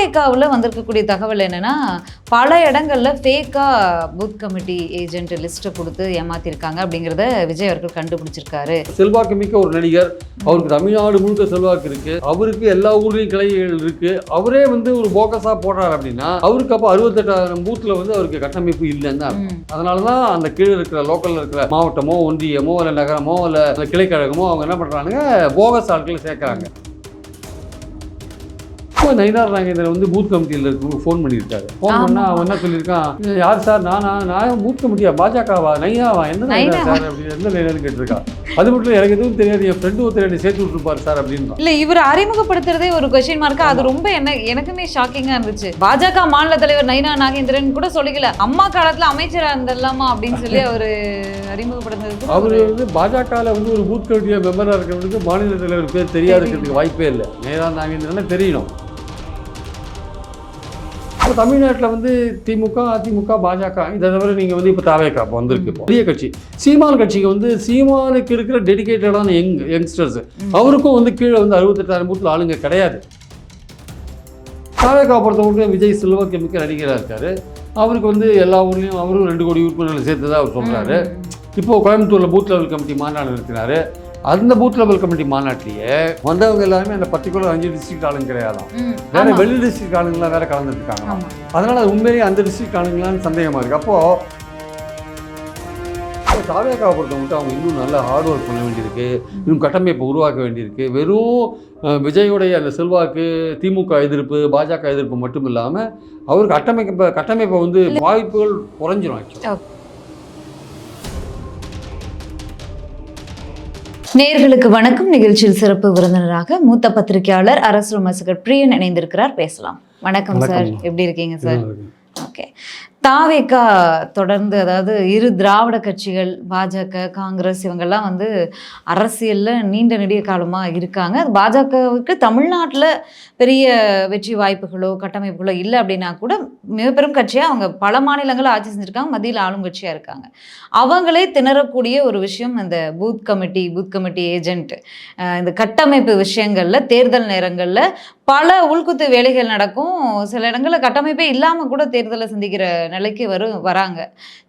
தாவேகாவில் வந்திருக்கக்கூடிய தகவல் என்னன்னா, பல இடங்கள்ல ஃபேக்கா பூத் கமிட்டி ஏஜென்ட் லிஸ்ட்டை கொடுத்து ஏமாத்திருக்காங்க அப்படிங்கிறத விஜய் அவர்கள் கண்டுபிடிச்சிருக்காரு. செல்வாக்கு மிக்க ஒரு நடிகர், அவருக்கு தமிழ்நாடு முழுக்க செல்வாக்கு இருக்கு, அவருக்கு எல்லா ஊர்லேயும் கிளைகள் இருக்கு, அவரே வந்து ஒரு போக்கஸா போடுறாரு அப்படின்னா அவருக்கு அப்போ 68,000 பூத்தில் வந்து அவருக்கு கட்டமைப்பு இல்லைன்னு தான். அதனால தான் அந்த கீழே இருக்கிற லோக்கலில் இருக்கிற மாவட்டமோ ஒன்றியமோ இல்லை நகரமோ இல்லை கிளைக்கழகமோ அவங்க என்ன பண்ணுறாங்க, போகஸ் ஆட்களை சேர்க்குறாங்க. நயினார் நாகேந்திரன் வந்து பூத் கமிட்டியில் இருக்கு ஃபோன் பண்ணியிருக்காரு. ஃபோன் பண்ணால் அவன் என்ன சொல்லியிருக்கான், யார் சார் நான் பூத் கமிட்டியா, பாஜகவா, நைனாவா, என்ன நைனா சார் அப்படின்னு எந்த நைனான்னு கேட்டிருக்கான். அது மட்டும் எனக்கு எதுவும் தெரியாது, என் ஃப்ரெண்டு ஒருத்தர் என்னை சேர்த்து விட்டுருப்பார் சார் அப்படின்னு. இல்லை, இவர் அறிமுகப்படுத்துறதே ஒரு கொஸ்டின் மார்க்கா, அது ரொம்ப எனக்குமே ஷாக்கிங்காக இருந்துச்சு. பாஜக மாநில தலைவர் நயினா நாகேந்திரன் கூட சொல்லிக்கல, அம்மா காலத்தில் அமைச்சராக இருந்தல்லாமா அப்படின்னு சொல்லி அவர் அறிமுகப்படுத்துறது. அவர் வந்து பாஜகவில் வந்து ஒரு பூத் கமிட்டியாக மெம்பராக இருக்கிறவங்களுக்கு மாநில தலைவர் பேர் தெரியாதுக்கிறதுக்கு வாய்ப்பே இல்லை. நயினா நாகேந்திரன் தெரியணும். இப்போ தமிழ்நாட்டில் வந்து திமுக, அதிமுக, பாஜக இதை தவிர நீங்கள் வந்து இப்போ தாவேகா இப்போ வந்திருக்கு. இப்போ பெரிய கட்சி சீமான் கட்சிக்கு வந்து சீமானுக்கு இருக்கிற டெடிகேட்டடான யங்ஸ்டர்ஸ், அவருக்கும் வந்து கீழே வந்து 68,000 பூத்தில் ஆளுங்க கிடையாது. தாவேகா பொறுத்தவங்களுக்கு விஜய் செல்வாக்கு மிக்க நடிகராக இருக்கார். அவருக்கு வந்து எல்லா ஊர்லேயும் அவரும் 2 கோடி உறுப்பினர்களை சேர்த்ததாக அவர் சொல்கிறாரு. இப்போது கோயம்புத்தூரில் பூத் லெவல் கமிட்டி மாநாடு நடத்தினார். அந்த பூத் லெவல் கமிட்டி மாநாட்டிலேயே வந்தவங்க எல்லாருமே அந்த பர்டிகுலர் 5 டிஸ்ட்ரிக்ட் ஆளுங்க கிடையாதான், வேற வெளி டிஸ்ட்ரிக்ட் ஆளுங்களாம் வேற கலந்துருக்காங்க. அதனால அது உண்மையிலேயே அந்த டிஸ்ட்ரிக்ட் ஆளுங்களான்னு சந்தேகமாக இருக்குது. அப்போது தாவேகாவை பொறுத்தவங்க அவங்க இன்னும் நல்லா ஹார்ட் ஒர்க் பண்ண வேண்டியிருக்கு, இன்னும் கட்டமைப்பை உருவாக்க வேண்டியிருக்கு. வெறும் விஜயோடைய அந்த செல்வாக்கு, திமுக எதிர்ப்பு, பாஜக எதிர்ப்பு மட்டும் இல்லாமல் அவருக்கு கட்டமைப்பை வந்து வாய்ப்புகள் குறைஞ்சிரும். ஆக்சுவலாக நேயர்களுக்கு வணக்கம். நிகழ்ச்சியில் சிறப்பு விருந்தினராக மூத்த பத்திரிகையாளர் அரசு விமர்சகர் பிரியன் இணைந்திருக்கிறார். பேசலாம். வணக்கம் சார், எப்படி இருக்கீங்க சார்? ஓகே. தாவேகா தொடர்ந்து, அதாவது இரு திராவிட கட்சிகள் பாஜக, காங்கிரஸ் இவங்கெல்லாம் வந்து அரசியலில் நீண்ட நெடிய காலமாக இருக்காங்க. அது பாஜகவுக்கு தமிழ்நாட்டில் பெரிய வெற்றி வாய்ப்புகளோ கட்டமைப்புகளோ இல்லை அப்படின்னா கூட மிக பெரும் கட்சியாக அவங்க பல மாநிலங்களும் ஆட்சி செஞ்சுருக்காங்க, மத்தியில் ஆளும் கட்சியாக இருக்காங்க. அவங்களே திணறக்கூடிய ஒரு விஷயம் இந்த பூத் கமிட்டி ஏஜென்ட், இந்த கட்டமைப்பு விஷயங்களில் தேர்தல் நேரங்களில் பல உள்குத்து வேலைகள் நடக்கும். சில இடங்களில் கட்டமைப்பே இல்லாமல் கூட தேர்தலை சந்திக்கிற நிலைக்கு வராங்க.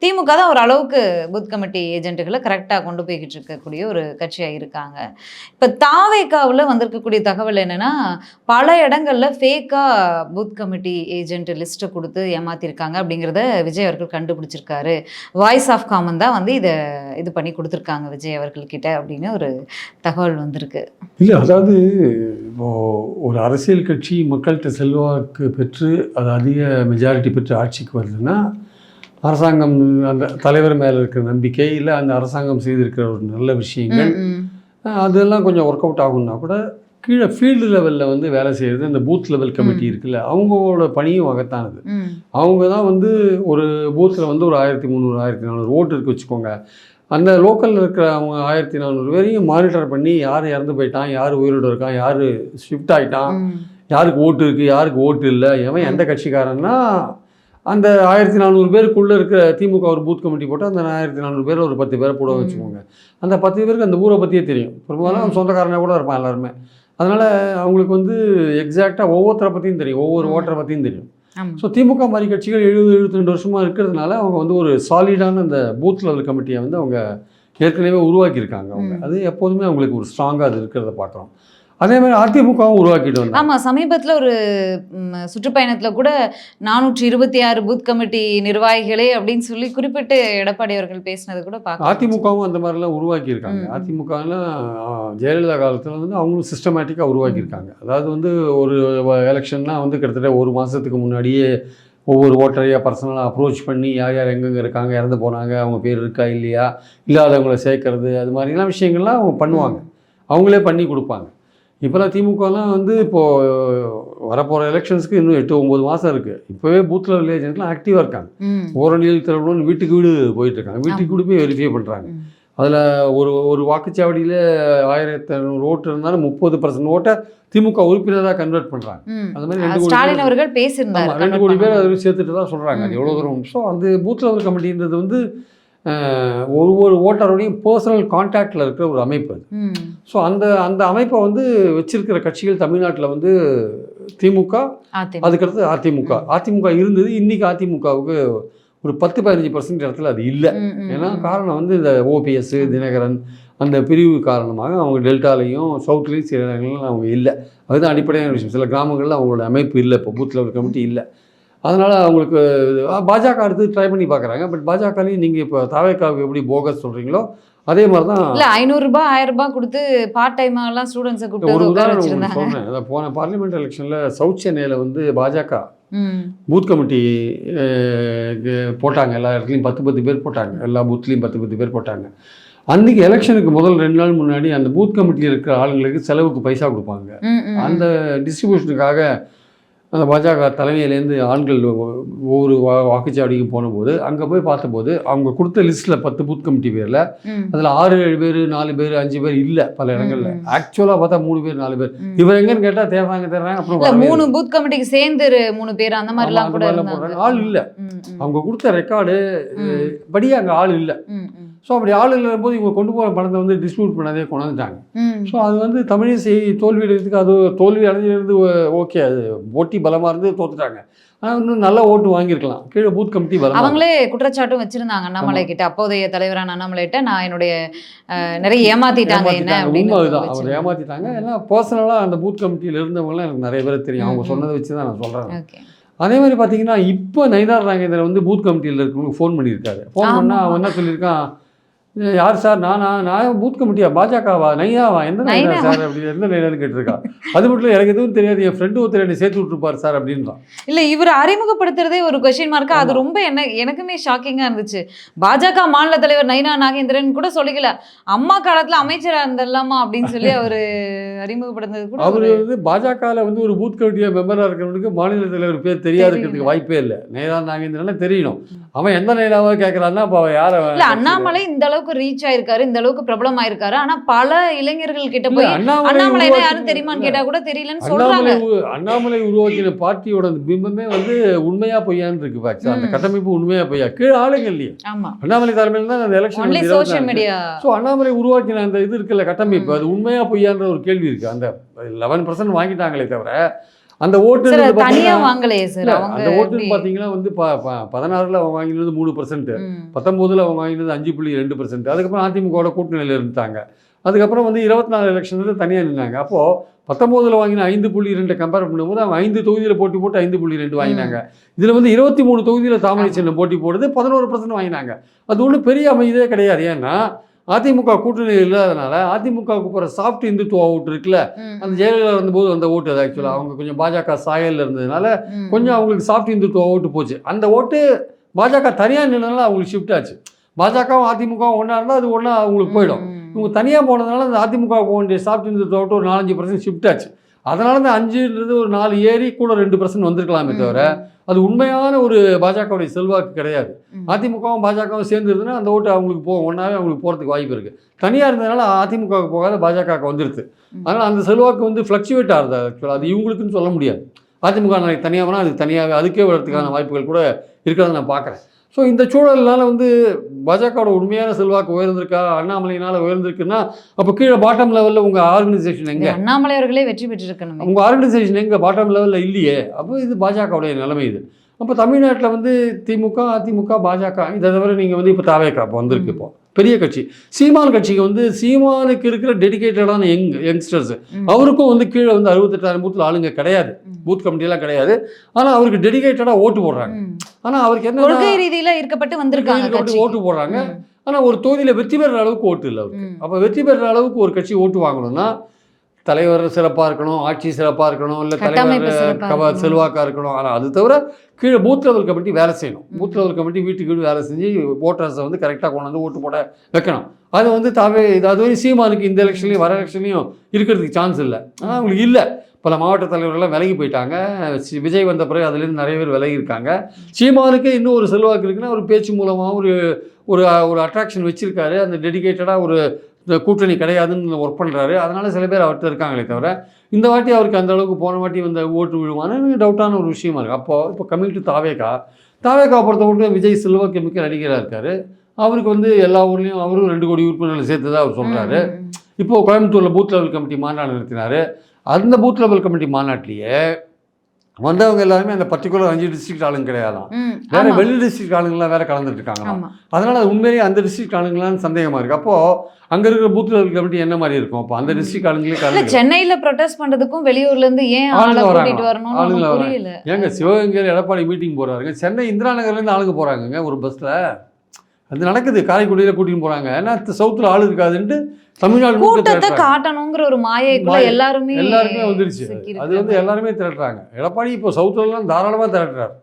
திமுக தான் ஒரு அளவுக்கு பூத் கமிட்டி ஏஜென்ட்டுகளை கரெக்டாக கொண்டு போய்கிட்டு இருக்கக்கூடிய ஒரு கட்சியாக இருக்காங்க. இப்போ தாவேகாவில் வந்திருக்கக்கூடிய தகவல் என்னென்னா, பல இடங்களில் ஃபேக்காக பூத் கமிட்டி ஏஜென்ட் லிஸ்ட்டை கொடுத்து ஏமாத்திருக்காங்க அப்படிங்கிறத விஜய் அவர்கள் கண்டுபிடிச்சிருக்காரு. வாய்ஸ் ஆஃப் காமன் தான் வந்து இது பண்ணி கொடுத்துருக்காங்க விஜய் அவர்கள்கிட்ட அப்படின்னு ஒரு தகவல் வந்திருக்கு. இல்லை, அதாவது ஒரு அரசியல் கட்சி மக்கள்கிட்ட செல்வாக்கு பெற்று அது அதிக மெஜாரிட்டி பெற்று ஆட்சிக்கு வருதுன்னா அரசாங்கம் அந்த தலைவர் மேலே இருக்கிற நம்பிக்கை, இல்லை அந்த அரசாங்கம் செய்திருக்கிற ஒரு நல்ல விஷயங்கள் அதெல்லாம் கொஞ்சம் ஒர்க் அவுட் ஆகும்னா கூட கீழே ஃபீல்டு லெவலில் வந்து வேலை செய்கிறது இந்த பூத் லெவல் கமிட்டி இருக்குல்ல, அவங்களோட பணியும் வகத்தானது. அவங்க தான் வந்து ஒரு பூத்தில் வந்து ஒரு 1300 1400 ஓட்டு இருக்கு வச்சுக்கோங்க. அந்த லோக்கலில் இருக்கிற அவங்க 1400 பேரையும் மானிட்டர் பண்ணி யார் இறந்து போயிட்டான், யார் உயிரோடு இருக்கான், யார் ஷிஃப்ட் ஆகிட்டான், யாருக்கு ஓட்டு இருக்குது, யாருக்கு ஓட்டு இல்லை, எவன் எந்த கட்சிக்காரன்னா அந்த 1400 பேருக்குள்ளே இருக்கிற திமுக ஒரு பூத் கமிட்டி போட்டு அந்த 1400 பேர் ஒரு 10 பேரை போட வச்சுக்கோங்க. அந்த 10 பேருக்கு அந்த ஊரை பற்றியே தெரியும். பெரும்பாலும் சொந்தக்காரனாக கூட இருப்பான் எல்லாருமே. அதனால் அவங்களுக்கு வந்து எக்ஸாக்டாக ஒவ்வொருத்தரை பற்றியும் தெரியும், ஒவ்வொரு ஓட்டரை பற்றியும் தெரியும். ஸோ திமுக மாதிரி கட்சிகள் 70-72 வருஷமாக இருக்கிறதுனால அவங்க வந்து ஒரு சாலிடான அந்த பூத் லெவல் கமிட்டியை வந்து அவங்க ஏற்கனவே உருவாக்கியிருக்காங்க. அவங்க அது எப்போதுமே அவங்களுக்கு ஒரு ஸ்ட்ராங்காக அது இருக்கிறத பார்க்குறோம். அதே மாதிரி அதிமுகவும் உருவாக்கிட்டு வந்தாங்க. ஆமாம், சமீபத்தில் ஒரு சுற்றுப்பயணத்தில் கூட 426 பூத் கமிட்டி நிர்வாகிகளே அப்படின்னு சொல்லி குறிப்பிட்டு எடப்பாடி அவர்கள் பேசினது கூட பார்க்க. அதிமுகவும் அந்த மாதிரிலாம் உருவாக்கியிருக்காங்க. அதிமுகலாம் ஜெயலலிதா காலத்தில் வந்து அவங்களும் சிஸ்டமேட்டிக்காக உருவாக்கியிருக்காங்க. அதாவது வந்து ஒரு எலெக்ஷன்லாம் வந்து கிட்டத்தட்ட ஒரு மாதத்துக்கு முன்னாடியே ஒவ்வொரு ஓட்டரையாக பர்சனலாக அப்ரோச் பண்ணி யார் யார் எங்கெங்கே இருக்காங்க, இறந்து போனாங்க, அவங்க பேர் இருக்கா இல்லையா, இல்லாதவங்களை சேர்க்கறது, அது மாதிரிலாம் விஷயங்கள்லாம் அவங்க பண்ணுவாங்க, அவங்களே பண்ணி கொடுப்பாங்க. இப்போலாம் திமுகலாம் வந்து இப்போது வரப்போகிற எலெக்ஷன்ஸ்க்கு இன்னும் 8-9 மாதம் இருக்குது. இப்போவே பூத் லெவல் ஏஜென்ட்லாம் ஆக்டிவாக இருக்காங்க. ஓரணியில் தலைவர்களும் வீட்டுக்கு வீடு போயிட்டுருக்காங்க, வீட்டுக்கு வீடு போய் வெரிஃபை பண்ணுறாங்க. அதில் ஒரு வாக்குச்சாவடியில் 1500 ஓட்டு இருந்தாலும் 30% ஓட்டை திமுக உறுப்பினராக கன்வெர்ட் பண்ணுறாங்க. அது மாதிரி 2 கோடி பேர் அதில் சேர்த்துட்டு தான் சொல்கிறாங்க. அது எவ்வளோ தூரம். ஸோ அந்த பூத் லெவல் கமிட்டின்றது வந்து ஒவ்வொரு ஓட்டரோடையும் பர்சனல் கான்டாக்டில் இருக்கிற ஒரு அமைப்பு அது. ஸோ அந்த அமைப்பை வந்து வச்சிருக்கிற கட்சிகள் தமிழ்நாட்டில் வந்து திமுக, அதுக்கடுத்து அதிமுக இருந்தது. இன்னைக்கு அதிமுகவுக்கு ஒரு 10-15% இடத்துல அது இல்லை. ஏன்னா காரணம் வந்து இந்த ஓபிஎஸ், தினகரன் அந்த பிரிவு காரணமாக அவங்க டெல்டாலையும் சவுத்லேயும் சில இடங்கள்லாம் அவங்க இல்லை. அதுதான் அடிப்படையான விஷயம். சில கிராமங்களில் அவங்களோட அமைப்பு இல்லை, இப்போ பூத் லெவல் கமிட்டி இல்லை. அதனால் அவங்களுக்கு பாஜக அடுத்து ட்ரை பண்ணி பார்க்குறாங்க. பட் பாஜகலையும் நீங்கள் இப்போ தாவேக்காவுக்கு எப்படி போகஸ் சொல்கிறீங்களோ அதே மாதிரி தான். இல்லை, 500 ரூபாய் 1000 ரூபாய் கொடுத்து பார்ட் டைமாலாம் ஸ்டூடெண்ட்ஸை கூப்பிட்டு ஒரு உதாரணம் சொல்கிறேன். அதை போன பார்லிமெண்ட் எலெக்ஷனில் சவுத் சென்னையில் வந்து பாஜக பூத் கமிட்டி போட்டாங்க. எல்லா இடத்துலையும் 10 பேர் போட்டாங்க. எல்லா பூத்லேயும் 10 பேர் போட்டாங்க. அன்றைக்கி எலெக்ஷனுக்கு முதல் 2 நாள் முன்னாடி அந்த பூத் கமிட்டியில் இருக்கிற ஆளுங்களுக்கு செலவுக்கு பைசா கொடுப்பாங்க. அந்த டிஸ்ட்ரிபியூஷனுக்காக அந்த பாஜக தலைமையிலேருந்து ஆண்கள் ஒவ்வொரு வாக்குச்சாவடிக்கு போனபோது அங்கே போய் பார்த்தபோது அவங்க கொடுத்த லிஸ்ட்டில் 10 பூத் கமிட்டி பேரில் அதில் 6-7 பேர், 4 பேர், 5 பேர் இல்லை. பல இடங்களில் ஆக்சுவலாக பார்த்தா 3 பேர், 4 பேர். இவர் எங்கன்னு கேட்டால் தேடுறாங்க. அப்புறம் 3 பூத் கமிட்டிக்கு சேர்ந்து 3 பேர் அந்த மாதிரிலாம் கூட போடுறாங்க. ஆள் இல்லை. அவங்க கொடுத்த ரெக்கார்டு படி அங்கே ஆள் இல்லை. ஸோ அப்படி ஆள் இல்லாத போது இவங்க கொண்டு போகிற பணத்தை வந்து டிஸ்ட்ரிபியூட் பண்ணதே கொண்டாந்துட்டாங்க. ஸோ அது வந்து தமிழிசை தோல்வி அடைகிறதுக்கு அது தோல்வி அடைஞ்சிருந்து ஓகே, அது போட்டி பலமாக இருந்து தோத்துட்டாங்க. ஆனால் இன்னும் நல்ல ஓட்டு வாங்கியிருக்கலாம். கீழே பூத் கமிட்டி பலம். அவங்களே குற்றச்சாட்டும் வச்சிருந்தாங்க அண்ணாமலை கிட்ட, அப்போதைய தலைவரான அண்ணாமலைகிட்ட, நான் என்னுடைய நிறைய ஏமாத்திட்டாங்க. என்ன உண்மை அதுதான், அவர் ஏமாத்திட்டாங்க. ஏன்னா பர்சனலாக அந்த பூத் கமிட்டியில் இருந்தவங்களாம் எனக்கு நிறைய பேர் தெரியும். அவங்க சொன்னதை வச்சு தான் நான் சொல்கிறேன். அதே மாதிரி பார்த்தீங்கன்னா இப்போ நயினார் நாகேந்திரன் வந்து பூத் கமிட்டியில் இருக்கவங்களுக்கு ஃபோன் பண்ணியிருக்காரு. ஃபோன் பண்ணால் அவன் என்ன சொல்லியிருக்கான், யார் சார், நான் பூத் கமிட்டியா, பாஜகவா, நைனாவா, எந்த நைனா சார் அப்படி, எந்த நைனான்னு கேட்டிருக்கா. அது மட்டும் எனக்கு எதுவும் தெரியாது, என் ஃப்ரெண்டு ஒருத்தர் என்னை சேர்த்து விட்டுருப்பார் சார் அப்படின்றான். இல்லை, இவர் அறிமுகப்படுத்துறதே ஒரு கொஸ்டின் மார்க்கா. அது ரொம்ப எனக்குமே ஷாக்கிங்காக இருந்துச்சு. பாஜக மாநில தலைவர் நைனா நாகேந்திரன் கூட சொல்லிக்கல, அம்மா காலத்தில் அமைச்சராக இருந்தல்லாமா அப்படின்னு சொல்லி அவர் அறிமுகப்படுத்துறது கூட. அவர் வந்து பாஜகவில் வந்து ஒரு பூத் கமிட்டியாக மெம்பராக இருக்கிறவனுக்கு மாநில தலைவர் பேர் தெரியாதுக்கிறதுக்கு வாய்ப்பே இல்லை. நைனா நாகேந்திரன் தெரியணும். அவன் எந்த நைனாவா கேட்குறான்னா அப்போ அவன் யாரை. இல்லை, அண்ணாமலை இந்த அளவுக்கு ரீச் ஆயிருக்காரு, இந்த அளவுக்கு பிரபலம் ஆயிருக்காரு. ஆனா பல இளைஞர்கள் கிட்ட போய் அண்ணாமலை யாரும் தெரியுமான்னு கேட்டா கூட தெரியலன்னு சொல்றாங்க. அண்ணாமலை உருவாக்கின பார்ட்டியோட பிம்பமே வந்து உண்மையா பொய்யான்னு இருக்கு. அந்த கட்டமைப்பு உண்மையா பொய்யா, கீழே ஆளுங்க இல்லையே. அண்ணாமலை தலைமையில் தான் அந்த election social media. So Annamalai உருவாக்கின அந்த இது இருக்குல்ல கட்டமைப்பு, அது உண்மையா பொய்யான்ற ஒரு கேள்வி இருக்கு. அந்த 11% வாங்கிட்டாங்களே தவிர அந்த ஓட்டு தனியா வாங்கலையே சார். அந்த ஓட்டுன்னு பார்த்தீங்கன்னா வந்து 16ல் அவங்க வாங்கினது 3%, 19ல் அவங்க வாங்கினது 5.2%. அதுக்கப்புறம் அதிமுகவோட கூட்டணியில் இருந்தாங்க. அதுக்கப்புறம் வந்து 24 எலெக்ஷனில் தனியாக நின்னாங்க. அப்போது 19ல் வாங்கின 5.2 கம்பேர் பண்ணும்போது அவங்க 5 தொகுதியில் போட்டி போட்டு 5.2 வாங்கினாங்க. இதில் வந்து 23 தொகுதியில் தாமரை சின்னம் போட்டி போடுறது 11% வாங்கினாங்க. அது ஒன்றும் பெரிய அமைதியே கிடையாது. ஏன்னா அதிமுக கூட்டணி இல்லாதனால அதிமுகவுக்கு போகிற சாஃப்ட் இந்துத்துவ ஓட்டு இருக்குல்ல, அந்த ஜெயலலிதா இருந்தபோது அந்த ஓட்டு அது ஆக்சுவலாக அவங்க கொஞ்சம் பாஜக சாயலில் இருந்ததுனால கொஞ்சம் அவங்களுக்கு சாஃப்ட் இந்துத்துவ ஓட்டு போச்சு. அந்த ஓட்டு பாஜக தனியாக நின்றதுனால அவங்களுக்கு ஷிஃப்ட் ஆச்சு. பாஜகவும் அதிமுகவும் ஒன்றா இருந்தால் அது ஒன்றா அவங்களுக்கு போயிடும். இவங்க தனியாக போனதுனால அந்த அதிமுக போக வேண்டிய சாஃப்ட் இந்துத்துவ ஓட்டு ஒரு 4-5% ஷிஃப்ட் ஆச்சு. அதனால தான் 5ன்றது ஒரு 4 ஏறி கூட 2% வந்திருக்கலாமே தவிர அது உண்மையான ஒரு பாஜகவுடைய செல்வாக்கு கிடையாது. அதிமுகவும் பாஜகவும் சேர்ந்துருதுன்னா அந்த ஓட்டு அவங்களுக்கு போகும், ஒன்றாவே அவங்களுக்கு போகிறதுக்கு வாய்ப்பு இருக்குது. தனியாக இருந்ததுனால அதிமுகவுக்கு போகாத பாஜகவுக்கு வந்துடுது. அதனால் அந்த செல்வாக்கு வந்து ஃப்ளக்சுவேட் ஆகுது. ஆக்சுவலாக அது இவங்களுக்குன்னு சொல்ல முடியாது. அதிமுக நாளைக்கு தனியாக போனால் அது தனியாகவே அதுக்கே வரதுக்கான வாய்ப்புகள் கூட இருக்கிறத நான் பார்க்குறேன். ஸோ இந்த சூழல்னால வந்து பாஜகவோட உண்மையான செல்வாக்கு உயர்ந்திருக்கா, அண்ணாமலையினால் உயர்ந்திருக்குன்னா அப்போ கீழே பாட்டம் லெவலில் உங்கள் ஆர்கனைசேஷன் எங்கே? அண்ணாமலை அவர்களே வெற்றி பெற்றிருக்கணும். உங்கள் ஆர்கனைசேஷன் எங்கே பாட்டம் லெவலில் இல்லையே. அப்போ இது பாஜகவுடைய நிலைமை இது. அப்போ தமிழ்நாட்டில் வந்து திமுக, அதிமுக, பாஜக இதை தவிர நீங்கள் வந்து இப்போ தாவேக்கா இப்போ வந்திருக்கு. இப்போ பெரிய கட்சி சீமான் கட்சிக்கு வந்து சீமானுக்கு இருக்கிற டெடிகேட்டடான யங்ஸ்டர்ஸ், அவருக்கும் வந்து கீழே வந்து 68,000 பூத்தில் ஆளுங்க கிடையாது, பூத் கமிட்டியெல்லாம் கிடையாது. ஆனால் அவருக்கு டெடிகேட்டடாக ஓட்டு போடுறாங்க. ஆனால் அவருக்கு என்ன கொள்கை ரீதியில் இருக்கப்பட்டு வந்திருக்காங்க, ஓட்டு போடுறாங்க. ஆனால் ஒரு தொகுதியில் வெற்றி பெறுற அளவுக்கு ஓட்டு இல்லை அவருக்கு. அப்போ வெற்றி பெறுற அளவுக்கு ஒரு கட்சி ஓட்டு வாங்கணும்னா தலைவர் சிறப்பாக இருக்கணும், ஆட்சி சிறப்பாக இருக்கணும், இல்லை தலைவர் செல்வாக்காக இருக்கணும். ஆனால் அது தவிர கீழே பூத் லெவல் கமிட்டி வேலை செய்யணும். பூத் லெவல் கமிட்டி வீட்டுக்கு வீடு வேலை செஞ்சு ஓட்டர்ஸை வந்து கரெக்டாக கொண்டு வந்து ஓட்டு போட வைக்கணும். அது வந்து அது வந்து சீமானுக்கு இந்த எலெக்ஷன்லையும் வர எலெக்ஷன்லையும் இருக்கிறதுக்கு சான்ஸ் இல்லை. ஆனால் அவங்களுக்கு இல்லை. பல மாவட்ட தலைவர்கள்லாம் விலகி போயிட்டாங்க. விஜய் வந்த பிறகு அதுலேருந்து நிறைய பேர் விலகி இருக்காங்க. சீமானுக்கு இன்னும் ஒரு செல்வாக்கு இருக்குன்னா ஒரு பேச்சு மூலமாக ஒரு அட்ராக்ஷன் வச்சுருக்காரு. அந்த டெடிகேட்டடாக ஒரு கூட்டணி கிடையாதுன்னு ஒர்க் பண்ணுறாரு. அதனால் சில பேர் அவர்கிட்ட இருக்காங்களே தவிர இந்த வாட்டி அவருக்கு அந்த அளவுக்கு போன வாட்டி வந்த ஓட்டு விழுவான்னு டவுட்டான ஒரு விஷயமா இருக்குது. அப்போது இப்போ கம்மிங் டு தாவேக்கா பொறுத்த மட்டும் விஜய் செல்வாக்கு மிக்க நடிகராக இருக்கார். அவருக்கு வந்து எல்லா ஊர்லேயும் அவரும் 2 கோடி உறுப்பினர்களை சேர்த்துதான் அவர் சொல்கிறாரு. இப்போது கோயம்புத்தூரில் பூத் லெவல் கமிட்டி மாநாடு நடத்தினார். அந்த பூத் லெவல் கமிட்டி மாநாட்டிலேயே வந்தவங்க எல்லாருமே அந்த பர்டிகுலர் 5 டிஸ்ட்ரிக்ட் ஆளுங்க கிடையாதான், வேற வெளி டிஸ்ட்ரிக்ட் ஆளுங்களாம் வேற கலந்துட்டு இருக்காங்க. அதனால அது உண்மையிலேயே அந்த டிஸ்ட்ரிக்ட் ஆளுங்களான்னு சந்தேகமா இருக்கு. அப்போ அங்க இருக்கிற பூத் லெவல் கமிட்டி என்ன மாதிரி இருக்கும்? அப்போ அந்த டிஸ்ட்ரிக்ட் ஆளுங்களே கலந்து சென்னையில ப்ரொடெஸ்ட் பண்றதுக்கும் வெளியூர்ல இருந்து ஏன் ஆளுங்க கூட்டிட்டு வரணும்னு ஆளுங்க புரியல. ஏங்க சிவகங்கையில் எடப்பாடி மீட்டிங் போறாருங்க, சென்னை இந்திரா நகர்ல இருந்து ஆளுங்க போறாங்க ஒரு பஸ்ல. அது நடக்குது, காரைக்குடியில கூட்டிட்டு போறாங்க. ஏன்னா சவுத்துல ஆளு இருக்காதுன்ட்டு தமிழ்நாடு கூட்டத்தை காட்டணுங்கிற ஒரு மாயைக்குள்ள எல்லாருமே வந்துருச்சு. அது வந்து எல்லாருமே திரட்டுறாங்க. எடப்பாடி இப்போ சவுத்துலலாம் தாராளமாக திரட்டுறாரு.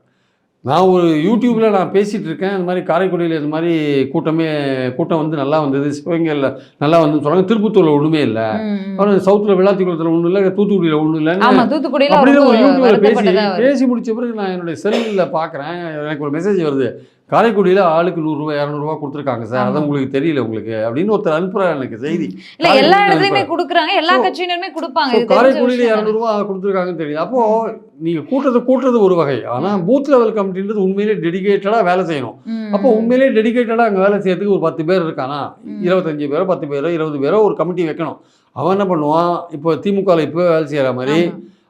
நான் ஒரு யூடியூப்ல நான் பேசிட்டு இருக்கேன், இந்த மாதிரி காரைக்குடியில் இந்த மாதிரி கூட்டம் வந்து நல்லா வந்தது, சிவகங்கையில் நல்லா வந்து சொல்றாங்க, திருப்பத்தூர்ல ஒண்ணுமே இல்லை, அப்புறம் சவுத்துல விளாத்திக்குளத்தில் ஒன்றும் இல்லை, தூத்துக்குடியில் ஒன்றும் இல்லைன்னு அப்படின்னு ஒரு யூடியூப்ல பேசி முடிச்ச பிறகு நான் என்னுடைய செல்லில் பார்க்குறேன், எனக்கு ஒரு மெசேஜ் வருது, காரைக்குடியில் ஆளுக்கு 100 ரூபா 200 ரூபா கொடுத்துருக்காங்க சார், அதான் உங்களுக்கு தெரியல உங்களுக்கு அப்படின்னு ஒருத்தர் அனுப்புறாரு எனக்கு செய்தி. இல்ல எல்லா இடத்துலயுமே கொடுக்குறாங்க, எல்லா கட்சியினருமே கொடுப்பாங்க, காரைக்குடியில் 200 ரூபா கொடுத்துருக்காங்கன்னு தெரியுது. அப்போ நீங்க கூட்டுறது ஒரு வகை, ஆனா பூத் லெவல் கமிட்டின்றது உண்மையிலே டெடிகேட்டடா வேலை செய்யணும். அப்போ உண்மையிலே டெடிகேட்டடா அங்கே வேலை செய்யறதுக்கு ஒரு 10 பேர் இருக்கானா, 25 பேரோ 10 பேரோ 20 பேரோ ஒரு கமிட்டி வைக்கணும். அவன் என்ன பண்ணுவான், இப்போ திமுகவில் இப்போ வேலை செய்யற மாதிரி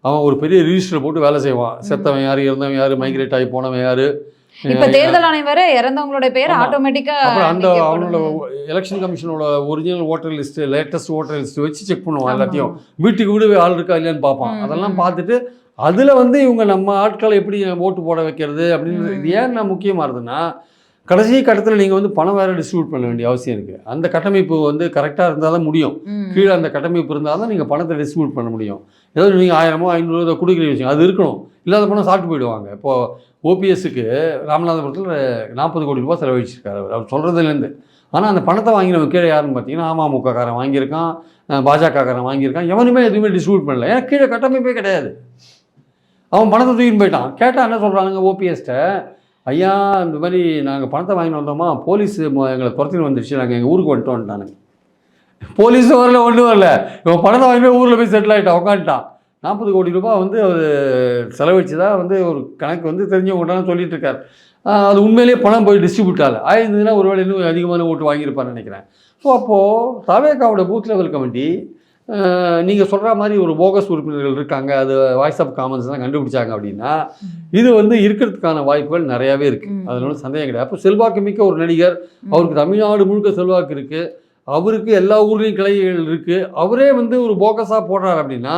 அவன் ஒரு பெரிய ரிஜிஸ்டர் போட்டு வேலை செய்வான், செத்தவன் யாரு, இருந்தவன் யாரு, மைக்ரேட் ஆகி போனவன் யாரு. இப்ப தேர்தல் ஆணையம் வேற இறந்தவங்களோட பேர் ஆட்டோமேட்டிக்கா அந்த அவனோட எலெக்ஷன் கமிஷனோட original voter list, latest voter list வச்சு செக் பண்ணுவான் எல்லாத்தையும், வீட்டுக்கு வீடு ஆள் இருக்கா இல்லையான்னு பார்ப்பான். அதெல்லாம் பார்த்துட்டு அதுல வந்து இவங்க நம்ம ஆட்களை எப்படி ஓட்டு போட வைக்கிறது அப்படின்னு. இது ஏன் நான் முக்கியமாக இருந்ததுன்னா, கடைசி கட்டத்தில் நீங்கள் வந்து பணம் வேறு டிஸ்ட்ரிபியூட் பண்ண வேண்டிய அவசியம் இருக்குது. அந்த கட்டமைப்பு வந்து கரெக்டாக இருந்தால் தான் முடியும். கீழே அந்த கட்டமைப்பு இருந்தால் தான் நீங்கள் பணத்தை டிஸ்ட்ரிபியூட் பண்ண முடியும். ஏதோ நீங்கள் 1000 500 கொடுக்குற விஷயம் அது இருக்கணும், இல்லாத பணம் சாப்பிட்டு போயிடுவாங்க. இப்போது ஓபிஎஸ்க்கு ராமநாதபுரத்தில் 40 கோடி ரூபாய் செலவழிச்சிருக்காரு அவர் சொல்கிறதுலேருந்து. ஆனால் அந்த பணத்தை வாங்கினவங்க கீழே யாருன்னு பார்த்தீங்கன்னா அமமுக காரன் வாங்கியிருக்கான், பாஜக காரன் வாங்கியிருக்கான், எவனுமே எதுவுமே டிஸ்ட்ரிபியூட் பண்ணல. ஏன்னா கீழே கட்டமைப்பே கிடையாது. அவன் பணத்தை தூக்கின்னு போயிட்டான். கேட்டால் என்ன சொல்கிறானுங்க ஓபிஎஸ்ட்ட, ஐயா இந்த மாதிரி நாங்கள் பணத்தை வாங்கிட்டு வந்தோமா, போலீஸ் எங்களை துரத்தின்னு வந்துடுச்சு, நாங்கள் எங்கள் ஊருக்கு வந்துட்டோன்ட்டானுங்க. போலீஸ் வரல, ஒன்றும் வரல, இவன் பணத்தை வாங்கி போய் ஊரில் போய் செட்டில் ஆகிட்டான், உட்காந்துட்டான். 40 கோடி ரூபாய் வந்து அவர் செலவழிச்சதா வந்து ஒரு கணக்கு வந்து தெரிஞ்சவங்கள்ட்டான்னு சொல்லிட்டு இருக்கார். அது உண்மையிலேயே பணம் போய் டிஸ்ட்ரிபியூட் ஆகலை, ஆயிருந்ததுன்னா ஒரு வேளை இன்னும் அதிகமான ஓட்டு வாங்கியிருப்பான்னு நினைக்கிறேன். ஸோ அப்போது தவேகாவோட பூத் லெவல் கமிட்டி நீங்கள் சொல்கிற மாதிரி ஒரு போகஸ் உறுப்பினர்கள் இருக்காங்க, அது வாய்ஸ் ஆஃப் காமன்ஸ் தான் கண்டுபிடிச்சாங்க அப்படின்னா இது வந்து இருக்கிறதுக்கான வாய்ப்புகள் நிறையாவே இருக்குது, அதனால சந்தேகம் கிடையாது. அப்போ செல்வாக்கு மிக்க ஒரு நடிகர், அவருக்கு தமிழ்நாடு முழுக்க செல்வாக்கு இருக்குது, அவருக்கு எல்லா ஊர்லேயும் கிளைகள் இருக்குது, அவரே வந்து ஒரு போகஸாக போடுறாரு அப்படின்னா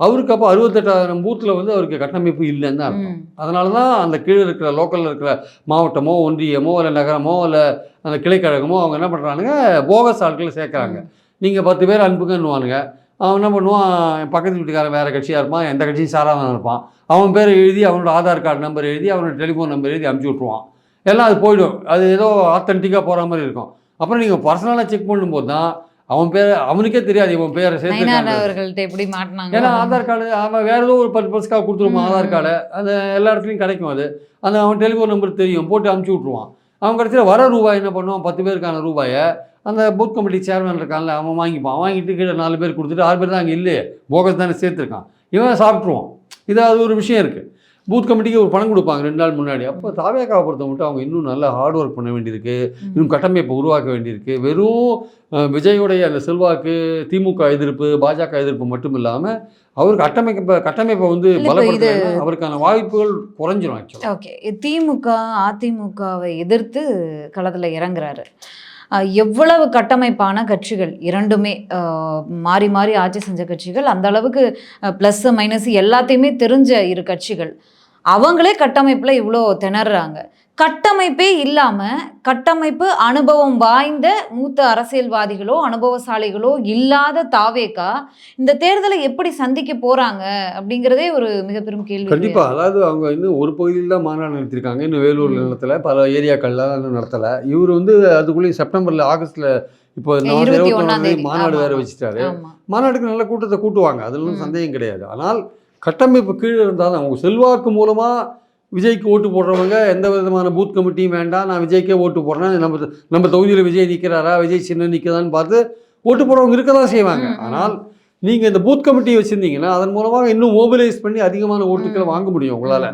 அவருக்கு அப்போ 68,000 பூத்தில் வந்து அவருக்கு கட்டமைப்பு இல்லைன்னு தான் அர்த்தம். அதனால தான் அந்த கீழே இருக்கிற லோக்கலில் இருக்கிற மாவட்டமோ ஒன்றியமோ இல்லை நகரமோ இல்லை அந்த கிளைக்கழகமோ அவங்க என்ன பண்ணுறானுங்க, போகஸ் ஆட்களை சேர்க்குறாங்க. நீங்கள் 10 பேர் அனுப்புங்கன்னுவானுங்க. அவன் என்ன பண்ணுவான், பக்கத்து வீட்டுக்காரன் வேறு கட்சியாக இருப்பான், எந்த கட்சியும் சாராதான் இருப்பான், அவன் பேரை எழுதி அவனோட ஆதார் கார்டு நம்பர் எழுதி அவனோட டெலிஃபோன் நம்பர் எழுதி அனுப்பிச்சி விட்ருவான். எல்லாம் அது போய்டும், அது ஏதோ ஆத்தென்டிக்காக போகிற மாதிரி இருக்கும். அப்புறம் நீங்கள் பர்சனலாக செக் பண்ணும்போது தான் அவன் பேர் அவனுக்கே தெரியாது, இவன் பேரை சேர்த்து எப்படி மாட்டினாங்க. ஏன்னா ஆதார் கார்டு அவன் வேறு ஏதோ ஒரு பர்பஸ்க்காக கொடுத்துருவான், ஆதார் கார்டை அந்த எல்லா இடத்துலையும் கிடைக்கும், அது அந்த அவன் டெலிஃபோன் நம்பர் தெரியும், போட்டு அனுப்பிச்சி விட்ருவான். அவன் கடைசியில் வர ரூபாய் என்ன பண்ணுவான், 10 பேருக்கான ரூபாயை அந்த பூத் கமிட்டி சேர்மன் இருக்கான்ல அவன் வாங்கிப்பான், வாங்கிட்டு கீழே 4 பேர் கொடுத்துட்டு 6 பேர் தான் அங்கே இல்லையே, போகஸ் தானே சேர்த்துருக்கான், இவன் சாப்பிட்ருவான். இதாவது ஒரு விஷயம் இருக்குது. பூத் கமிட்டிக்கு ஒரு பணம் கொடுப்பாங்க 2 நாள் முன்னாடி. அப்போ தாவேகாவை பொறுத்த மட்டும் அவங்க இன்னும் நல்லா ஹார்ட் ஒர்க் பண்ண வேண்டியிருக்கு, இன்னும் கட்டமைப்பை உருவாக்க வேண்டியிருக்கு. வெறும் விஜயோடைய அந்த செல்வாக்கு, திமுக எதிர்ப்பு, பாஜக எதிர்ப்பு மட்டும் இல்லாமல் அவருக்கு கட்டமைப்பை வந்து பலப்படுத்த அவருக்கான வாய்ப்புகள் குறைஞ்சிரும். ஆக்சுவலாக ஓகே, திமுக அதிமுகவை எதிர்த்து களத்தில் இறங்குறாரு. எவ்வளவு கட்டமைப்பான கட்சிகள் இரண்டுமே மாறி மாறி ஆட்சி செஞ்ச கட்சிகள், அந்த அளவுக்கு ப்ளஸ் மைனஸ் எல்லாத்தையுமே தெரிஞ்ச இரு கட்சிகள், அவங்களே கட்டமைப்பில் இவ்வளோ திணறாங்க. கட்டமைப்பே இல்லாமல் கட்டமைப்பு அனுபவம் வாய்ந்த மூத்த அரசியல்வாதிகளோ அனுபவசாலிகளோ இல்லாத தாவேகா இந்த தேர்தலை எப்படி சந்திக்க போகிறாங்க அப்படிங்கிறதே ஒரு மிக பெரும் கேள்வி. கண்டிப்பாக. அதாவது அவங்க இன்னும் ஒரு பகுதியில் தான் மாநாடு நடத்திருக்காங்க, இன்னும் வேலூர் நிலத்தில் பல ஏரியாக்கள்லாம் இன்னும் நடத்தலை. இவர் வந்து அதுக்குள்ளேயும் செப்டம்பரில் ஆகஸ்ட்டில் இப்போ 21 மாநாடு வேறு வச்சுட்டாரு. மாநாடுக்கு நல்ல கூட்டத்தை கூட்டுவாங்க, அதுல சந்தேகம் கிடையாது. ஆனால் கட்டமைப்பு கீழே இருந்தால் தான் அவங்க செல்வாக்கு மூலமாக விஜய்க்கு ஓட்டு போடுறவங்க எந்த விதமான பூத் கமிட்டியும் வேண்டாம், நான் விஜய்க்கே ஓட்டு போடுறேன், நம்ம தொகுதியில் விஜய் நிற்கிறாரா, விஜய் சின்ன நிற்கிறான்னு பார்த்து ஓட்டு போடுறவங்க இருக்க தான் செய்வாங்க. ஆனால் நீங்கள் இந்த பூத் கமிட்டியை வச்சுருந்தீங்கன்னா அதன் மூலமாக இன்னும் மோபிலைஸ் பண்ணி அதிகமான ஓட்டுக்களை வாங்க முடியும் உங்களால்.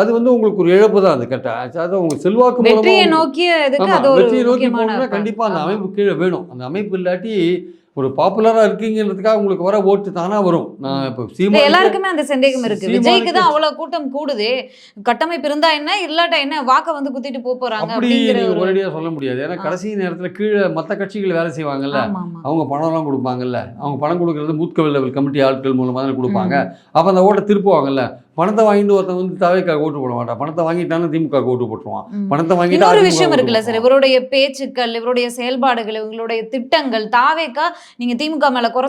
அது வந்து உங்களுக்கு ஒரு இழப்பு தான். அது அதாவது உங்கள் செல்வாக்கு மூலமாக வெற்றியை நோக்கி போகணும்னா கண்டிப்பாக அந்த அமைப்பு கீழே வேணும். அந்த அமைப்பு இல்லாட்டி ஒரு பாப்புலராக இருக்கீங்கிறதுக்காக உங்களுக்கு வர ஓட்டு தானா வரும். நான் இப்போ சீமான் எல்லாருக்குமே அந்த சந்தேகம் இருக்கு. விஜய்க்கு தான் அவ்வளவு கூட்டம் கூடுதே, கட்டமைப்பு இருந்தா என்ன இல்லாட்டா என்ன, வாக்க வந்து குத்திட்டு போறாங்க அப்படி அப்படிங்கிற நீங்க ஒரு ஒரேடியாக சொல்ல முடியாது. ஏன்னா கடைசி நேரத்தில் கீழே மற்ற கட்சிகள் வேலை செய்வாங்கல்ல, ஆமா ஆமா அவங்க பணம்லாம் கொடுப்பாங்கல்ல, அவங்க பணம் கொடுக்குறது பூத் லெவல் கமிட்டி ஆட்கள் மூலமாக தானே கொடுப்பாங்க. அப்போ அந்த ஓட்டை திருப்புவாங்கல்ல. பணத்தை வாங்கிட்டு ஒருத்தன் வந்து தவைக்காக ஓட்டு போட மாட்டான், பணத்தை வாங்கிட்டாலும் திமுக ஓட்டு போட்டுருவான். பணத்தை வாங்கிட்டு இன்னொரு விஷயம் இருக்குல்ல சார், இவருடைய பேச்சுக்கள், இவருடைய செயல்பாடுகள், இவங்களுடைய திட்டங்கள், தாவேக்கா நீங்க திமுக மேல குறை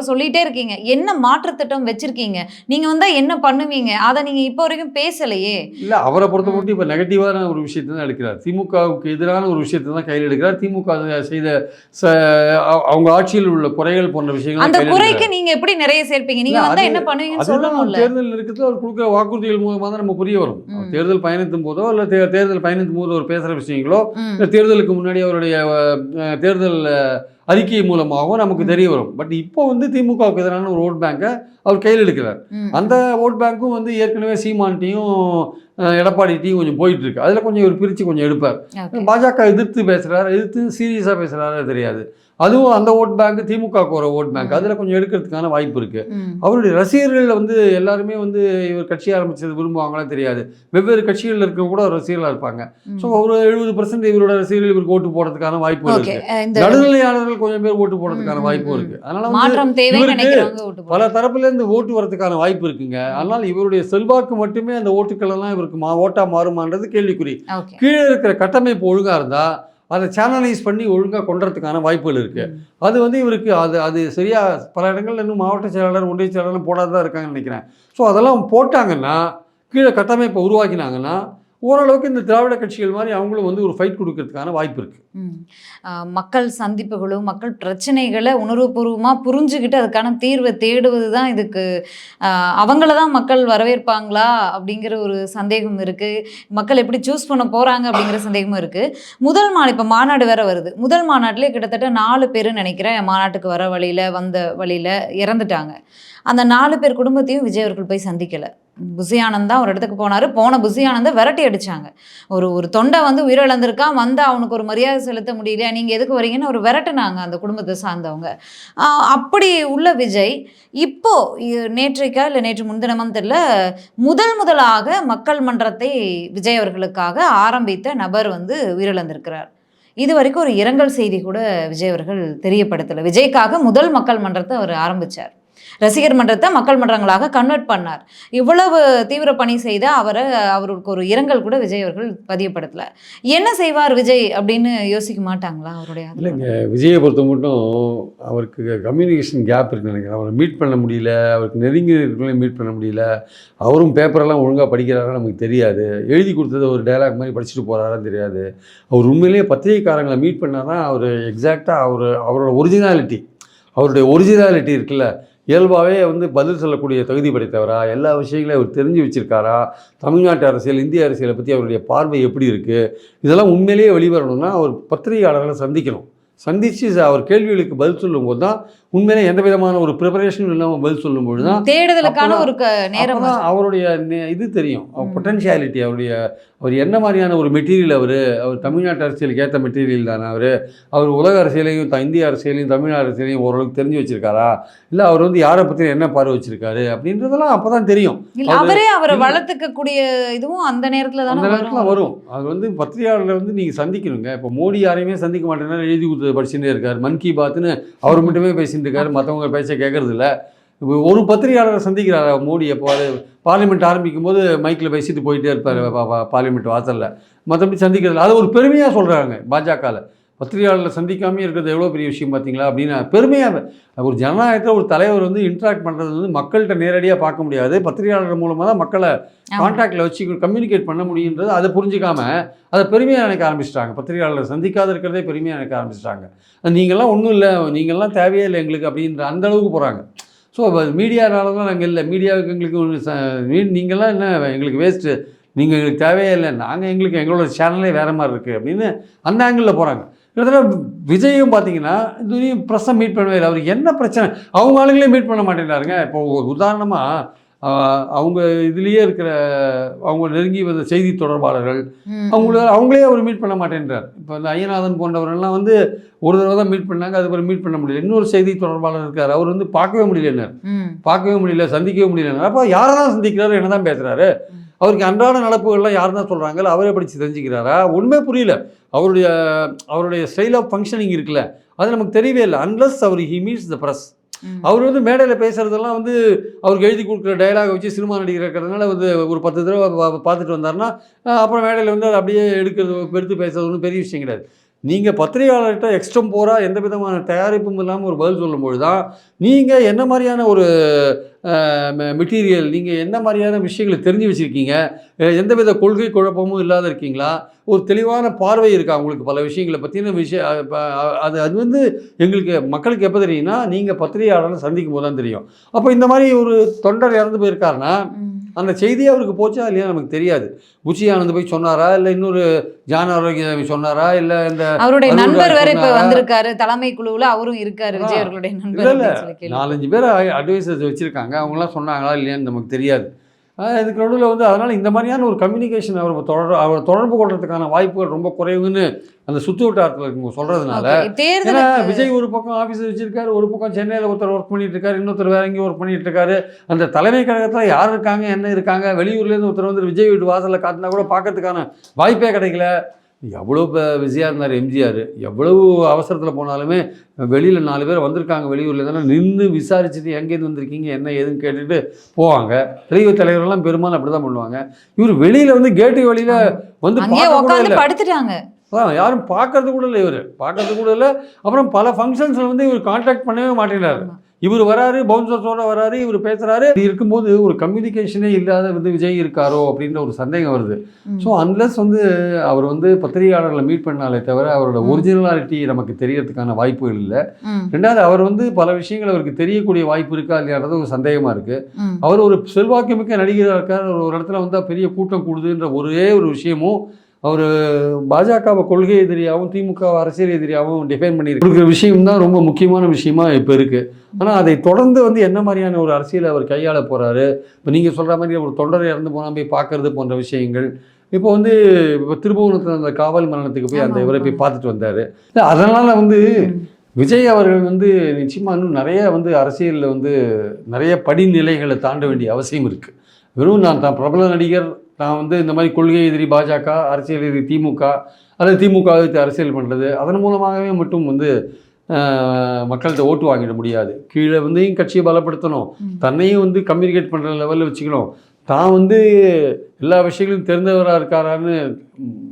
சொல்லிட்டே இருக்கீங்க. என்ன மாற்று திட்டம் வச்சிருக்கீங்க, நீங்க வந்தா என்ன பண்ணுவீங்க, அதை நீங்க இப்போ வரைக்கும் பேசலையே. இல்ல, அவரை பொறுத்த மட்டும் இப்போ நெகட்டிவான ஒரு விஷயத்தை தான் எடுக்கிறார். திமுகவுக்கு எதிரான ஒரு விஷயத்தை தான் கையில் எடுக்கிறார். திமுக செய்த அவங்க ஆட்சியில் உள்ள குறைகள் போன்ற விஷயங்கள் அந்த குறைக்கு நீங்க எப்படி நிறைய சேர்ப்பீங்க, நீங்க வந்தா என்ன பண்ணுவீங்கன்னு சொல்லணும்ல. தேர்தல் இருக்கிறது அவர் கொடுக்குற வாக்குறுதிகள் மூலமாக தான் நம்ம புரிய வரும். தேர்தல் பயணத்தும் போதோ இல்லை தேர்தல் பயணத்தும் போது ஒரு பேசுகிற விஷயங்களோ, இல்லை தேர்தலுக்கு முன்னாடி அவருடைய தேர்தல் அறிக்கை மூலமாகவும் நமக்கு தெரிய வரும். பட் இப்போ வந்து திமுகவுக்கு எதிரான ஒரு ஓட் பேங்கை அவர் கையில் எடுக்கிறார். அந்த ஓட் பேங்க்கும் வந்து ஏற்கனவே சீமான்ட்டையும் எடப்பாடிட்டையும் கொஞ்சம் போயிட்டு இருக்கு. அதில் கொஞ்சம் ஒரு பிரித்து கொஞ்சம் எடுப்பார். பாஜக எதிர்த்து பேசுகிறார், எதிர்த்து சீரியஸாக பேசுகிறாரு தெரியாது. அதுவும் அந்த ஓட் பேங்க் திமுகவுக்கு ஒரு ஓட் பேங்க், அதில் கொஞ்சம் எடுக்கிறதுக்கான வாய்ப்பு இருக்குது. அவருடைய ரசிகர்கள் வந்து எல்லாருமே வந்து இவர் கட்சி ஆரம்பிச்சது விரும்புவாங்களா தெரியாது. வெவ்வேறு கட்சிகளில் இருக்க கூட ரசிகர்களாக இருப்பாங்க. ஸோ ஒரு 70% இவரோட ரசிகர்கள் இவருக்கு ஓட்டு போடுறதுக்கான வாய்ப்பு இருக்கு. நடுநிலையாளர்கள் கொஞ்சம் பேர் ஓட்டு போடுறதுக்கான வாய்ப்பும் இருக்கு. அதனால பல தரப்புலேருந்து ஓட்டு வரதுக்கான வாய்ப்பு இருக்குங்க. அதனால் இவருடைய செல்வாக்கு மட்டுமே அந்த ஓட்டுக்கள் எல்லாம் இவருக்கு ஓட்டா மாறுமான்றது கேள்விக்குறி. கீழே இருக்கிற கட்டமைப்பு ஒழுங்காக இருந்தால் அதை சேனலைஸ் பண்ணி ஒழுங்காக கொண்டுறதுக்கான வாய்ப்புகள் இருக்குது. அது வந்து இவருக்கு அது சரியாக பல இடங்கள்ல இன்னும் மாவட்ட செயலாளர் ஒன்றிய செயலாளர் போடாத தான் இருக்காங்கன்னு நினைக்கிறேன். ஸோ அதெல்லாம் போட்டாங்கன்னா, கீழே கட்டமைப்பை உருவாக்கினாங்கன்னா, ஓரளவுக்கு இந்த திராவிட கட்சிகள் மாதிரி அவங்களும் வந்து ஒரு ஃபைட் கொடுக்கறதுக்கான வாய்ப்பு இருக்குது. மக்கள் சந்திப்புகளும் மக்கள் பிரச்சனைகளை உணர்வுபூர்வமாக புரிஞ்சுக்கிட்டு அதுக்கான தீர்வை தேடுவது தான் இதுக்கு. அவங்கள தான் மக்கள் வரவேற்பாங்களா அப்படிங்கிற ஒரு சந்தேகம் இருக்குது. மக்கள் எப்படி சூஸ் பண்ண போகிறாங்க அப்படிங்கிற சந்தேகமும் இருக்குது. முதல் இப்போ மாநாடு வேற வருது. முதல் மாநாட்டிலே கிட்டத்தட்ட 4 பேருன்னு நினைக்கிறேன் மாநாட்டுக்கு வர வந்த வழியில் இறந்துட்டாங்க. அந்த 4 பேர் குடும்பத்தையும் விஜய் அவர்கள் போய் சந்திக்கலை. புசி ஆனந்த் தான் ஒரு இடத்துக்கு போனார். போன புசி ஆனந்தை விரட்டி அடித்தாங்க. ஒரு தொண்டை வந்து உயிரிழந்திருக்கான், வந்து அவனுக்கு ஒரு மரியாதை செலுத்த முடியலையா, நீங்கள் எதுக்கு வரீங்கன்னு ஒரு விரட்டுனாங்க அந்த குடும்பத்தை சார்ந்தவங்க. அப்படி உள்ள விஜய் இப்போ நேற்றைக்கா இல்லை நேற்று முன்தினமும் தெரியல, முதலாக மக்கள் மன்றத்தை விஜய் அவர்களுக்காக ஆரம்பித்த நபர் வந்து உயிரிழந்திருக்கிறார். இது வரைக்கும் ஒரு இரங்கல் செய்தி கூட விஜய் அவர்கள் தெரியப்படுத்தலை. விஜய்க்காக முதல் மக்கள் மன்றத்தை அவர் ஆரம்பித்தார். ரசிகர் மன்றத்தை மக்கள் மன்றங்களாக கன்வெர்ட் பண்ணார். இவ்வளவு தீவிர பணி செய்த அவருக்கு ஒரு இரங்கல் கூட விஜய் அவர்கள் பதியப்படுத்தலை. என்ன செய்வார் விஜய் அப்படின்னு யோசிக்க மாட்டாங்களா அவருடைய? இல்லைங்க, விஜயை பொறுத்த மட்டும் அவருக்கு கம்யூனிகேஷன் கேப் இருக்குன்னு நினைக்கிறேன். அவரை மீட் பண்ண முடியல, அவருக்கு நெருங்கிய மீட் பண்ண முடியல. அவரும் பேப்பரெல்லாம் ஒழுங்காக படிக்கிறாரா நமக்கு தெரியாது. எழுதி கொடுத்தது ஒரு டைலாக் மாதிரி படிச்சுட்டு போகிறாரான்னு தெரியாது. அவர் உண்மையிலேயே பத்திரிகைக்காரங்களை மீட் பண்ணாதான் அவர் எக்ஸாக்டாக அவரோட ஒரிஜினாலிட்டி இருக்குல்ல, இயல்பாகவே வந்து பதில் சொல்லக்கூடிய தகுதி படைத்தவரா, எல்லா விஷயங்களையும் அவர் தெரிஞ்சு வச்சுருக்காரா, தமிழ்நாட்டு அரசியல் இந்திய அரசியலை பற்றி அவருடைய பார்வை எப்படி இருக்குது, இதெல்லாம் உண்மையிலேயே வெளிவரணும்னா அவர் பத்திரிகையாளர்களை சந்தித்து அவர் கேள்விகளுக்கு பதில் சொல்லும்போது தான் உண்மையிலே எந்த விதமான ஒரு ப்ரிப்பரேஷனும் இல்லாமல் பதில் சொல்லும்போது தான் தேடுதலுக்கான ஒரு நேரம் அவருடைய இது தெரியும். பொட்டன்ஷியாலிட்டி அவர் என்ன மாதிரியான ஒரு மெட்டீரியல், அவர் தமிழ்நாட்டு அரசியலுக்கு ஏற்ற மெட்டீரியல் தானே, அவர் உலக அரசியலையும் இந்திய அரசியலையும் தமிழ்நாடு அரசியலையும் ஓரளவுக்கு தெரிஞ்சு வச்சிருக்காரா, இல்லை அவர் வந்து யாரை பற்றி என்ன பார்வை வச்சிருக்காரு அப்படின்றதெல்லாம் அப்போ தான் தெரியும். அவரை வளர்த்துக்கக்கூடிய இதுவும் அந்த நேரத்தில் வரும். அது வந்து பத்திரிகையாளர்களை வந்து நீங்கள் சந்திக்கணுங்க. இப்போ மோடி யாரையுமே சந்திக்க மாட்டேன்னா எழுதி கொடுத்து படிச்சுட்டே இருக்கார். மன் கி பாத்னு அவர் மட்டுமே பேசிட்டு இருக்காரு, மற்றவங்க பேச்ச கேட்கறது இல்லை. ஒரு பத்திரிகையாளரை சந்திக்கிறார் மோடி. எப்போ பார்லிமெண்ட் ஆரம்பிக்கும் போது மைக்கில் பேசிட்டு போயிட்டே இருப்பார் பார்லிமெண்ட் வாசலில், மற்றபடி சந்திக்கிறது. அதை ஒரு பெருமையாக சொல்கிறாங்க பாஜகவில். பத்திரிகையாளர்களை சந்திக்காமே இருக்கிறது எவ்வளோ பெரிய விஷயம் பார்த்தீங்களா அப்படின்னு பெருமையாக. ஒரு ஜனநாயகத்தில் ஒரு தலைவர் வந்து இன்ட்ராக்ட் பண்ணுறது வந்து மக்கள்கிட்ட நேரடியாக பார்க்க முடியாது, பத்திரிகையாளர் மூலமாக தான் மக்களை கான்டாக்டில் வச்சு கம்யூனிகேட் பண்ண முடியுன்றது அதை புரிஞ்சிக்காம அதை பெருமையாக நினைக்க ஆரம்பிச்சிட்டாங்க. பத்திரிகையாளர் சந்திக்காத இருக்கிறதே பெருமையாக நினைக்க ஆரம்பிச்சிட்டாங்க. நீங்கள்லாம் ஒன்றும் இல்லை, நீங்கள்லாம் தேவையே இல்லை எங்களுக்கு அப்படின்ற அந்த அளவுக்கு போகிறாங்க. ஸோ மீடியானால தான் நாங்கள் இல்லை, மீடியாவுக்கு எங்களுக்கு நீங்கள்லாம் என்ன எங்களுக்கு வேஸ்ட்டு, நீங்கள் எங்களுக்கு தேவையே இல்லை, எங்களோட சேனலே வேறு மாதிரி இருக்குது அப்படின்னு அந்த ஆங்கிளில் போகிறாங்க. கிட்டத்தட்ட விஜயும் பார்த்தீங்கன்னா இதுவரையும் ப்ரெஸ்ஸை மீட் பண்ணவே இல்லை. அவருக்கு என்ன பிரச்சனை, அவங்க ஆளுங்களே மீட் பண்ண மாட்டேங்கிறாருங்க. இப்போ ஒரு உதாரணமாக அவங்க இதுலேயே இருக்கிற அவங்க நெருங்கி வந்த செய்தி தொடர்பாளர்கள் அவங்களே அவர் மீட் பண்ண மாட்டேன்றார். இப்போ இந்த ஐயநாதன் போன்றவர்கள்லாம் வந்து ஒரு தடவை தான் மீட் பண்ணாங்க, அதுக்கப்புறம் மீட் பண்ண முடியல. இன்னொரு செய்தி தொடர்பாளர் இருக்கார், அவர் வந்து பார்க்கவே முடியல, சந்திக்கவே முடியல. அப்போ யாரை தான் சந்திக்கிறாரு, என்ன தான் பேசுகிறாரு, அவருக்கு அன்றாட நடப்புகள்லாம் யார் தான் சொல்கிறாங்களோ அவரே படித்து தெரிஞ்சுக்கிறாரா, ஒன்றுமே புரியல. அவருடைய ஸ்டைல் ஆஃப் ஃபங்க்ஷனிங் இருக்குல்ல, அது நமக்கு தெரியவே இல்லை. Unless he meets the press. அவர் வந்து மேடையில் பேசுகிறதெல்லாம் வந்து அவருக்கு எழுதி கொடுக்குற டயலாக வச்சு சினிமா நடிகர் இருக்கிறதுனால வந்து ஒரு 10 தடவை பார்த்துட்டு வந்தார்னா அப்புறம் மேடையில் வந்து அதை அப்படியே எடுத்து பேசுறது ஒன்றும் பெரிய விஷயம் கிடையாது. நீங்கள் பத்திரிகையாளர்கிட்ட எக்ஸ்டம்போராக எந்த விதமான தயாரிப்பும் இல்லாமல் ஒரு பதில் சொல்லும்பொழுது தான் நீங்கள் என்ன மாதிரியான ஒரு மெட்டீரியல், நீங்கள் என்ன மாதிரியான விஷயங்களை தெரிஞ்சு வச்சுருக்கீங்க, எந்தவித கொள்கை குழப்பமும் இல்லாத இருக்கீங்களா, ஒரு தெளிவான பார்வை இருக்கா உங்களுக்கு பல விஷயங்களை பற்றின விஷயம். அது வந்து எங்களுக்கு மக்களுக்கு எப்போ தெரியும்னா நீங்கள் பத்திரிகையாளரை சந்திக்கும் போது தான் தெரியும். அப்போ இந்த மாதிரி ஒரு தொண்டர் இறந்து போயிருக்காருன்னா அந்த செய்தி அவருக்கு போச்சா இல்லையா நமக்கு தெரியாது. புச்சி ஆனந்த் போய் சொன்னாரா, இல்லை இன்னொரு ஜான் ஆரோக்கியசாமி சொன்னாரா, இல்லை இந்த அவருடைய நண்பர் வேற இப்ப வந்திருக்காரு தலைமை குழுவில், அவரும் இருக்காரு, விஜய் அவர்களுடைய நண்பர். இல்லை 4-5 பேர் அட்வைசர்ஸ் வச்சுருக்காங்க, அவங்களாம் சொன்னாங்களா இல்லையான்னு நமக்கு தெரியாது. இதுக்கு நடுவில் வந்து அதனால் இந்த மாதிரியான ஒரு கம்யூனிகேஷன் அவர் தொடர்பு கொள்றதுக்கான வாய்ப்புகள் ரொம்ப குறைவுன்னு அந்த சுற்று வட்டாரத்தில் இருக்கவங்க சொல்கிறதுனால, ஏன்னா விஜய் ஒரு பக்கம் ஆஃபீஸ் வச்சுருக்காரு, ஒரு பக்கம் சென்னையில் ஒருத்தர் ஒர்க் பண்ணிட்டு இருக்காரு, இன்னொருத்தர் வேற எங்கேயும் ஒர்க் பண்ணிட்டு இருக்காரு. அந்த தலைமை கழகத்தில் யார் இருக்காங்க, என்ன இருக்காங்க, வெளியூர்லேருந்து ஒருத்தர் வந்து விஜய் வீட்டு வாசலில் காட்டினா கூட பார்க்கறதுக்கான வாய்ப்பே கிடைக்கல. எவ்வளோ பிஸியாக இருந்தார் எம்ஜிஆர், எவ்வளவு அவசரத்தில் போனாலுமே வெளியில் 4 பேர் வந்திருக்காங்க வெளியூரில் இருந்தாலும் நின்று விசாரிச்சுட்டு எங்கேருந்து வந்திருக்கீங்க என்ன ஏதுன்னு கேட்டுட்டு போவாங்க. பெரிய தலைவர்கள்லாம் பெரும்பாலும் அப்படி தான் பண்ணுவாங்க. இவர் வெளியில் வந்து கேட்டு வெளியில் வந்து படுத்துட்டாங்க, யாரும் பார்க்கறது கூட இல்லை, இவர் பார்க்கறது கூட இல்லை. அப்புறம் பல ஃபங்க்ஷன்ஸில் வந்து இவர் கான்டாக்ட் பண்ணவே மாட்டேங்கிறாரு. இவர் வராரு, பவுன்சர்ஸோட வராரு, இவர் பேசுகிறாரு. இருக்கும்போது ஒரு கம்யூனிகேஷனே இல்லாத வந்து விஜய் இருக்காரோ அப்படின்ற ஒரு சந்தேகம் வருது. ஸோ அன்லஸ் வந்து அவர் வந்து பத்திரிகையாளர்களை மீட் பண்ணாலே தவிர அவரோட ஒரிஜினாலிட்டி நமக்கு தெரியறதுக்கான வாய்ப்புகள் இல்லை. ரெண்டாவது அவர் வந்து பல விஷயங்கள் அவருக்கு தெரியக்கூடிய வாய்ப்பு இருக்கா இல்லையான்றது ஒரு சந்தேகமாக இருக்குது. அவர் ஒரு செல்வாக்குமிக்க நடிகராக இருக்கார், ஒரு இடத்துல வந்து பெரிய கூட்டம் கூடுதுன்ற ஒரே ஒரு விஷயமும் அவர் பாஜகவை கொள்கை எதிரியாகவும் திமுக அரசியல் எதிரியாகவும் டிஃபைன் பண்ணியிருக்கிற விஷயம் தான் ரொம்ப முக்கியமான விஷயமா இப்போ இருக்குது. ஆனால் அதை தொடர்ந்து வந்து என்ன மாதிரியான ஒரு அரசியலை அவர் கையாள போகிறாரு, இப்போ நீங்கள் சொல்கிற மாதிரி ஒரு தொண்டரை இறந்து போனால் போய் பார்க்கறது போன்ற விஷயங்கள். இப்போ வந்து இப்போ திருபுவனத்தில் அந்த காவல் மரணத்துக்கு போய் அந்த இவரை போய் பார்த்துட்டு வந்தார். அதனால் வந்து விஜய் அவர்கள் வந்து நிச்சயமாக இன்னும் நிறைய வந்து அரசியலில் வந்து நிறைய படிநிலைகளை தாண்ட வேண்டிய அவசியம் இருக்குது. வெறும் நான் தான் பிரபல நடிகர், நான் வந்து இந்த மாதிரி கொள்கை எதிரி பாஜக, அரசியல் எதிரி திமுக, அல்லது திமுக எதிர்த்து அரசியல் பண்ணுறது, அதன் மூலமாகவே மட்டும் வந்து மக்கள்கிட்ட ஓட்டு வாங்கிட முடியாது. கீழே வந்து கட்சியை பலப்படுத்தணும், தன்னையும் வந்து கம்யூனிகேட் பண்ணுற லெவலில் வச்சுக்கணும், தான் வந்து எல்லா விஷயங்களும் தெரிந்தவராக இருக்காரான்னு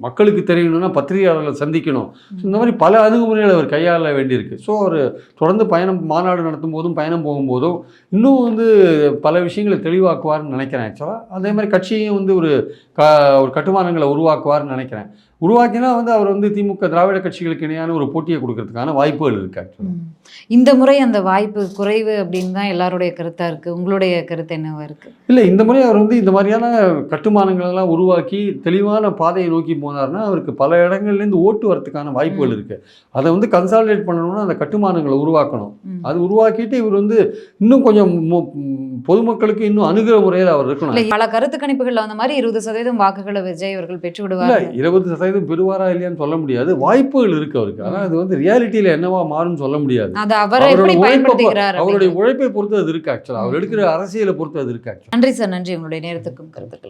மக்களுக்கு தெரியணும்னா பத்திரிகையாளர்களை சந்திக்கணும். இந்த மாதிரி பல அணுகுமுறைகளை அவர் கையாள வேண்டியிருக்கு. ஸோ அவர் தொடர்ந்து மாநாடு நடத்தும் போதும் பயணம் போகும்போதும் இன்னும் வந்து பல விஷயங்களை தெளிவாக்குவார்னு நினைக்கிறேன். ஆக்சுவலாக அதே மாதிரி கட்சியையும் வந்து ஒரு கட்டுமானங்களை உருவாக்குவார்னு நினைக்கிறேன். உருவாக்கினா வந்து அவர் வந்து திமுக திராவிட கட்சிகளுக்கு இணையான ஒரு போட்டியை கொடுக்கறதுக்கான வாய்ப்புகள் இருக்கு. ஆக்சுவலாக இந்த முறை அந்த வாய்ப்பு குறைவு அப்படின்னு தான் எல்லாருடைய கருத்தாக இருக்குது. உங்களுடைய கருத்து என்னவா இருக்குது? இல்லை, இந்த முறை அவர் வந்து இந்த மாதிரியான கட்டுமானங்களெல்லாம் உருவாக்கி தெளிவான பாதையை நோக்கி போனார்னா அவருக்கு பல இடங்கள்லேருந்து ஓட்டு வரத்துக்கான வாய்ப்புகள் இருக்குது. அதை வந்து கன்சாலிடேட் பண்ணணும்னா அந்த கட்டுமானங்களை உருவாக்கணும். அது உருவாக்கிட்டு இவர் வந்து இன்னும் கொஞ்சம் பொதுமக்களுக்கு இன்னும் அணுகிற முறையில் அவர் இருக்கணும். பல கருத்து கணிப்புகளில் வந்த மாதிரி 20% வாக்குகளை விஜய் அவர்கள் பெற்று விடுவார். 20% பெறுவாரா இல்லையான்னு சொல்ல முடியாது, வாய்ப்புகள் இருக்குது அவருக்கு. ஆனால் அது வந்து ரியாலிட்டியில் என்னவா மாறும்னு சொல்ல முடியாது. அவருடைய உழைப்பை பொறுத்து அது இருக்கு. ஆக்சுவலாக அவர் எடுக்கிற அரசியலை பொறுத்து அது இருக்கு. நன்றி சார், நன்றி உங்களுடைய நேரத்துக்கும் கருத்துக்களுக்கும்.